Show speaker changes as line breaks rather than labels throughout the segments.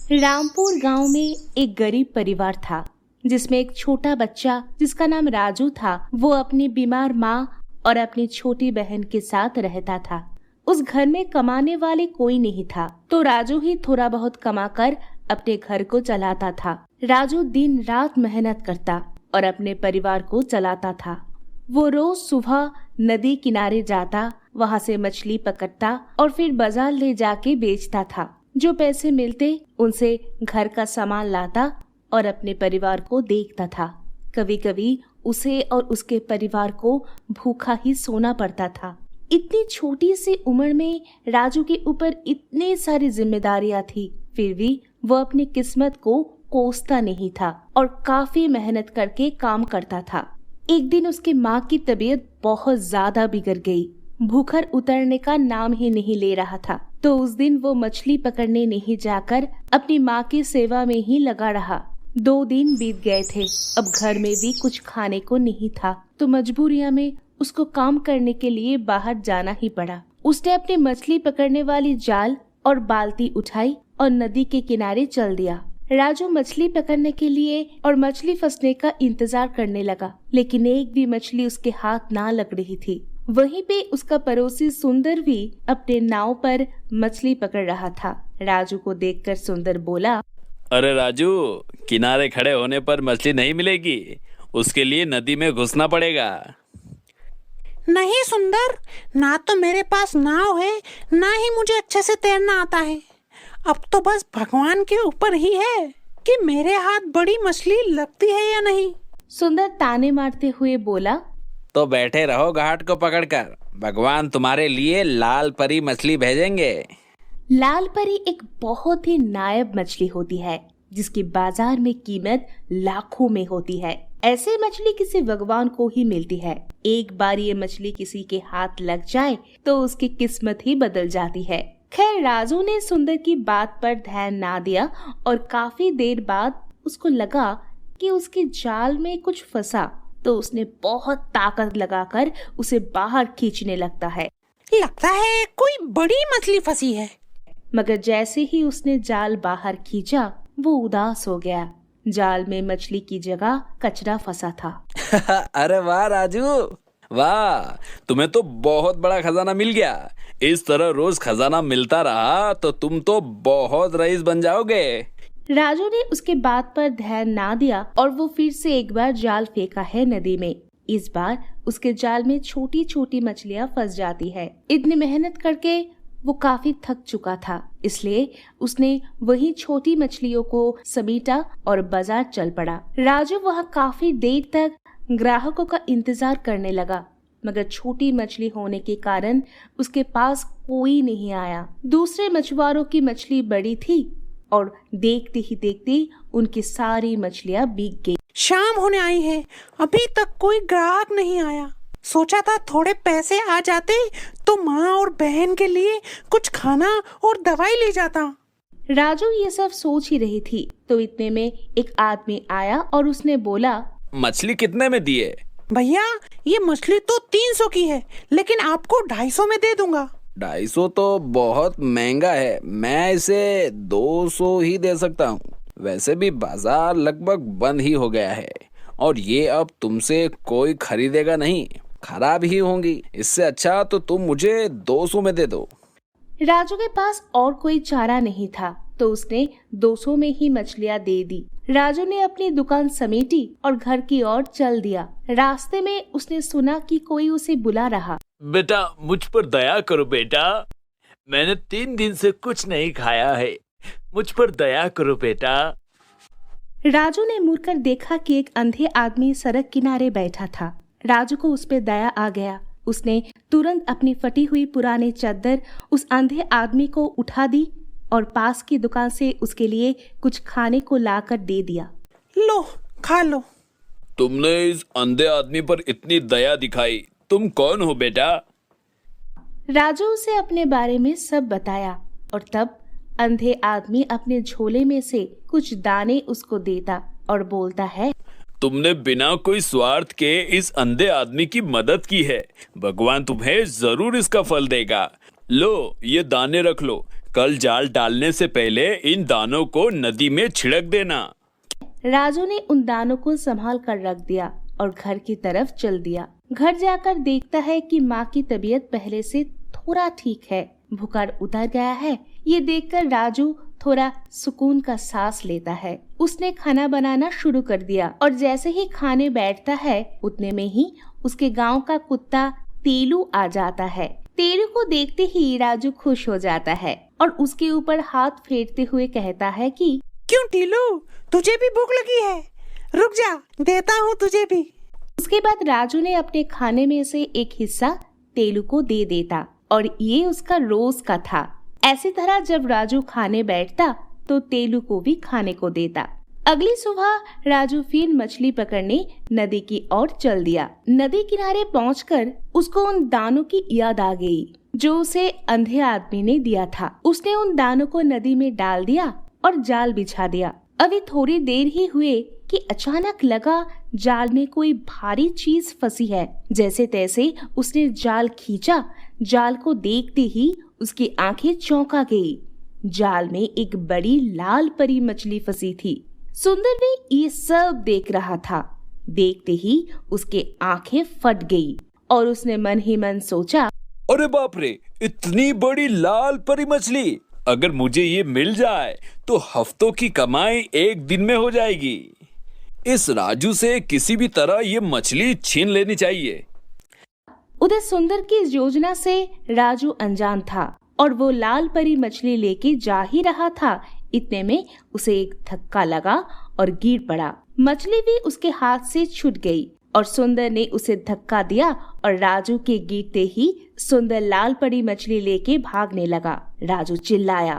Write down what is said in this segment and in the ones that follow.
रामपुर गांव में एक गरीब परिवार था जिसमें एक छोटा बच्चा जिसका नाम राजू था। वो अपनी बीमार माँ और अपनी छोटी बहन के साथ रहता था। उस घर में कमाने वाले कोई नहीं था, तो राजू ही थोड़ा बहुत कमाकर अपने घर को चलाता था। राजू दिन रात मेहनत करता और अपने परिवार को चलाता था। वो रोज सुबह नदी किनारे जाता, वहाँ से मछली पकड़ता और फिर बाजार ले जाके बेचता था। जो पैसे मिलते उनसे घर का सामान लाता और अपने परिवार को देखता था। कभी कभी उसे और उसके परिवार को भूखा ही सोना पड़ता था। इतनी छोटी सी उम्र में राजू के ऊपर इतनी सारी जिम्मेदारियां थी, फिर भी वो अपनी किस्मत को कोसता नहीं था और काफी मेहनत करके काम करता था। एक दिन उसकी माँ की तबीयत बहुत ज्यादा बिगड़ गई। भूखर उतरने का नाम ही नहीं ले रहा था, तो उस दिन वो मछली पकड़ने नहीं जाकर अपनी माँ की सेवा में ही लगा रहा। 2 दिन बीत गए थे। अब घर में भी कुछ खाने को नहीं था, तो मजबूरियां में उसको काम करने के लिए बाहर जाना ही पड़ा। उसने अपनी मछली पकड़ने वाली जाल और बाल्टी उठाई और नदी के किनारे चल दिया। राजू मछली पकड़ने के लिए और मछली फंसने का इंतजार करने लगा, लेकिन एक भी मछली उसके हाथ ना लग रही थी। वहीं पे उसका पड़ोसी सुंदर भी अपने नाव पर मछली पकड़ रहा था। राजू को देखकर सुंदर बोला,
अरे राजू, किनारे खड़े होने पर मछली नहीं मिलेगी, उसके लिए नदी में घुसना पड़ेगा।
नहीं सुंदर, ना तो मेरे पास नाव है, ना ही मुझे अच्छे से तैरना आता है। अब तो बस भगवान के ऊपर ही है कि मेरे हाथ बड़ी मछली लगती है या नहीं।
सुंदर ताने मारते हुए बोला,
तो बैठे रहो घाट को पकड़कर, भगवान तुम्हारे लिए लाल परी मछली भेजेंगे।
लाल परी एक बहुत ही नायाब मछली होती है जिसकी बाजार में कीमत लाखों में होती है। ऐसे मछली किसी भगवान को ही मिलती है। एक बार ये मछली किसी के हाथ लग जाए तो उसकी किस्मत ही बदल जाती है। खैर, राजू ने सुंदर की बात पर ध्यान ना दिया और काफी देर बाद उसको लगा कि उसके जाल में कुछ फंसा, तो उसने बहुत ताकत लगाकर उसे बाहर खींचने लगता है।
लगता है कोई बड़ी मछली फंसी है।
मगर जैसे ही उसने जाल बाहर खींचा, वो उदास हो गया। जाल में मछली की जगह कचरा फंसा था।
अरे वाह राजू, वाह, तुम्हें तो बहुत बड़ा खजाना मिल गया। इस तरह रोज खजाना मिलता रहा तो तुम तो बहुत रईस बन जाओगे।
राजू ने उसके बात पर ध्यान ना दिया और वो फिर से एक बार जाल फेंका है नदी में। इस बार उसके जाल में छोटी छोटी मछलियां फंस जाती है। इतनी मेहनत करके वो काफी थक चुका था, इसलिए उसने वही छोटी मछलियों को समेटा और बाजार चल पड़ा। राजू वहाँ काफी देर तक ग्राहकों का इंतजार करने लगा, मगर छोटी मछली होने के कारण उसके पास कोई नहीं आया। दूसरे मछुआरों की मछली बड़ी थी और देखते ही देखते उनकी सारी मछलियां बिक गई।
शाम होने आई है, अभी तक कोई ग्राहक नहीं आया। सोचा था थोड़े पैसे आ जाते तो माँ और बहन के लिए कुछ खाना और दवाई ले जाता।
राजू ये सब सोच ही रही थी, तो इतने में एक आदमी आया और उसने बोला,
मछली कितने में दिए?
भैया, ये मछली तो 300 की है, लेकिन आपको 250 में दे दूंगा।
250 तो बहुत महंगा है, मैं इसे 200 ही दे सकता हूँ। वैसे भी बाजार लगभग बंद ही हो गया है और ये अब तुमसे कोई खरीदेगा नहीं, खराब ही होंगी। इससे अच्छा तो तुम मुझे 200 में दे दो।
राजू के पास और कोई चारा नहीं था, तो उसने 200 में ही मछलियां दे दी। राजू ने अपनी दुकान समेटी और घर की ओर चल दिया। रास्ते में उसने सुना कि कोई उसे बुला रहा।
बेटा, मुझ पर दया करो बेटा, मैंने 3 दिन से कुछ नहीं खाया है, मुझ पर दया करो बेटा।
राजू ने मुड़कर देखा कि एक अंधे आदमी सड़क किनारे बैठा था। राजू को उस पे दया आ गया। उसने तुरंत अपनी फटी हुई पुरानी चादर उस अंधे आदमी को उठा दी और पास की दुकान से उसके लिए कुछ खाने को लाकर दे दिया।
लो, खा लो।
तुमने इस अंधे आदमी पर इतनी दया दिखाई, तुम कौन हो बेटा?
राजू उसे अपने बारे में सब बताया और तब अंधे आदमी अपने झोले में से कुछ दाने उसको देता और बोलता है,
तुमने बिना कोई स्वार्थ के इस अंधे आदमी की मदद की है, भगवान तुम्हें जरूर इसका फल देगा। लो, ये दाने रख लो,
कल जाल डालने से पहले इन दानों को नदी में छिड़क देना।
राजू ने उन दानों को संभाल कर रख दिया और घर की तरफ चल दिया। घर जाकर देखता है कि माँ की तबीयत पहले से थोड़ा ठीक है, बुखार उतर गया है। ये देखकर राजू थोड़ा सुकून का सांस लेता है। उसने खाना बनाना शुरू कर दिया और जैसे ही खाने बैठता है उतने में ही उसके गांव का कुत्ता तेलू आ जाता है। तेलू को देखते ही राजू खुश हो जाता है और उसके ऊपर हाथ फेरते हुए कहता है कि
क्यों टीलू, तुझे भी भूख लगी है? रुक जा, देता हूँ तुझे भी।
उसके बाद राजू ने अपने खाने में से एक हिस्सा तेलू को दे देता और ये उसका रोज का था। ऐसी तरह जब राजू खाने बैठता तो तेलू को भी खाने को देता। अगली सुबह राजू फिर मछली पकड़ने नदी की ओर चल दिया। नदी किनारे पहुंचकर उसको उन दानों की याद आ गई जो उसे अंधे आदमी ने दिया था। उसने उन दानों को नदी में डाल दिया और जाल बिछा दिया। अभी थोड़ी देर ही हुए कि अचानक लगा जाल में कोई भारी चीज फंसी है। जैसे तैसे उसने जाल खींचा। जाल को देखते ही उसकी आंखें चौंका गई। जाल में एक बड़ी लाल परी मछली फंसी थी। सुंदर भी ये सब देख रहा था। देखते ही उसके आंखें फट गई और उसने मन ही मन सोचा,
अरे बाप रे, इतनी बड़ी लाल परी मछली! अगर मुझे ये मिल जाए तो हफ्तों की कमाई एक दिन में हो जाएगी। इस राजू से किसी भी तरह ये मछली छीन लेनी चाहिए।
उधर सुंदर की इस योजना से राजू अनजान था और वो लाल परी मछली लेके जा ही रहा था। इतने में उसे एक धक्का लगा और गिर पड़ा। मछली भी उसके हाथ से छूट गई और सुंदर ने उसे धक्का दिया और राजू के गिरते ही सुंदर लाल परी मछली लेके भागने लगा। राजू चिल्लाया,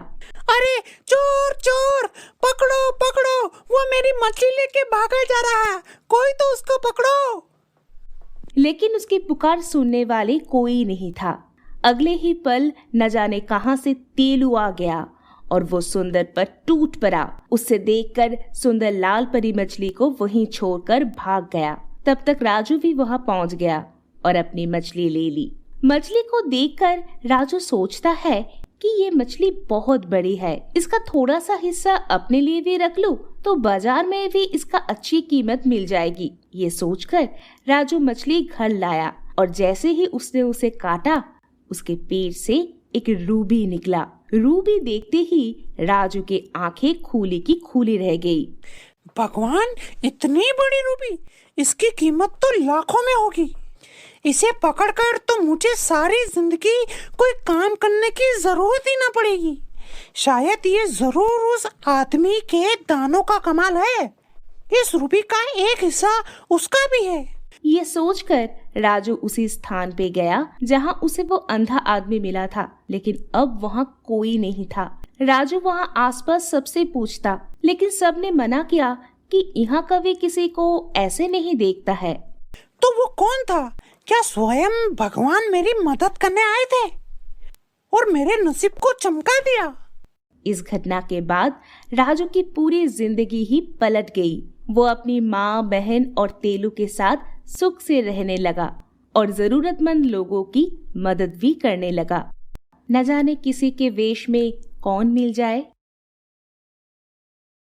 अरे चोर चोर, पकड़ो पकड़ो, वो मेरी मछली लेके भागा जा रहा है, कोई तो उसको पकड़ो।
लेकिन उसकी पुकार सुनने वाले कोई नहीं था। अगले ही पल न जाने कहां से तेलू आ गया और वो सुंदर पर टूट पड़ा। उसे देखकर सुंदर लाल परी मछली को वहीं छोड़कर भाग गया। तब तक राजू भी वहां पहुंच गया और अपनी मछली ले ली। मछली को देखकर राजू सोचता है कि ये मछली बहुत बड़ी है, इसका थोड़ा सा हिस्सा अपने लिए भी रख लूं तो बाजार में भी इसका अच्छी कीमत मिल जाएगी। ये सोचकर राजू मछली घर लाया और जैसे ही उसने उसे काटा उसके पेट से एक रूबी निकला। रूबी देखते ही राजू की आंखें खुली की खुली रह गई।
भगवान, इतनी बड़ी रूबी, इसकी कीमत तो लाखों में होगी। इसे पकड़कर तो मुझे सारी जिंदगी कोई काम करने की जरूरत ही ना पड़ेगी। शायद ये जरूर उस आदमी के दानों का कमाल है। इस रूबी का एक हिस्सा उसका भी है।
ये सोचकर राजू उसी स्थान पे गया जहां उसे वो अंधा आदमी मिला था, लेकिन अब वहां कोई नहीं था। राजू वहां आसपास सबसे पूछता, लेकिन सबने मना किया कि यहाँ कभी किसी को ऐसे नहीं देखता है।
तो वो कौन था? क्या स्वयं भगवान मेरी मदद करने आए थे और मेरे नसीब को चमका दिया?
इस घटना के बाद राजू की पूरी जिंदगी ही पलट गई। वो अपनी माँ, बहन और तेलू के साथ सुख से रहने लगा और जरूरतमंद लोगों की मदद भी करने लगा। न जाने किसी के वेश में कौन मिल जाए।